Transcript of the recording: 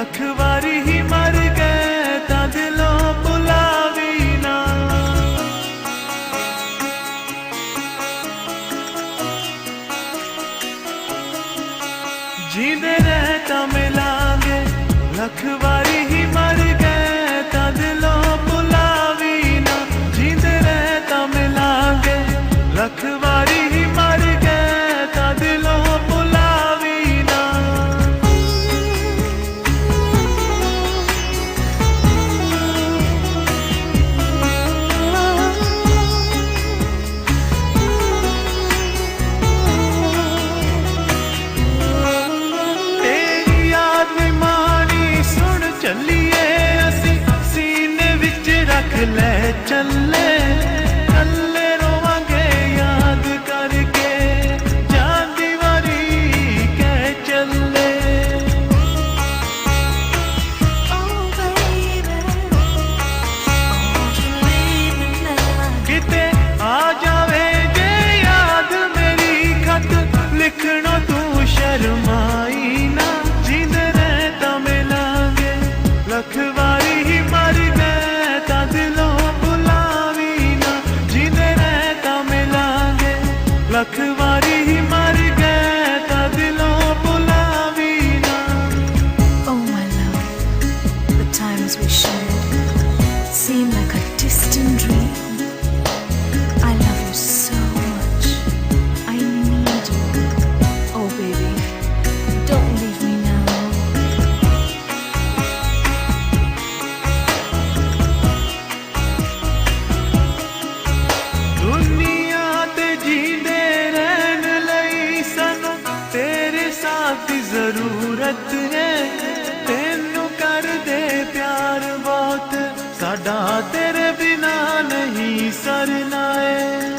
लख वारी ही मर गए तां दिलों भुलावी ना। जींदे रह तां मिलांगे लख वारी ही मर गए तां दिलों भुलावी ना। जींदे रह तां मिलांगे लख वारी ही मर गए तां दिलों भुलावी ना। तेरी याद में मानी सुन चलिए असी सीने विच रख ले चले। कल्ले रोवांगे याद करके जान दी वारी कह चले। Oh baby, won't you leave me now? किते आ जावे जे याद मेरी खत लिखना तू शर्माई ना। जींदे रह तां मिलांगे लख वारी ही मर गए तां दिलों भुलावी ना। जींदे रह तां मिलांगे लख वारी ही मर गए तां दिलों भुलावी ना। Oh my love, the times we shared seem like a distant dream. I love you so much, I need you. Oh baby, don't leave me now. दुनिया ते जींदे रहन लई सानू तेरे साथ दी जरूरत है। तेनू कर दे प्यार बहुत साडा तेरे बिना नहीं सरना है।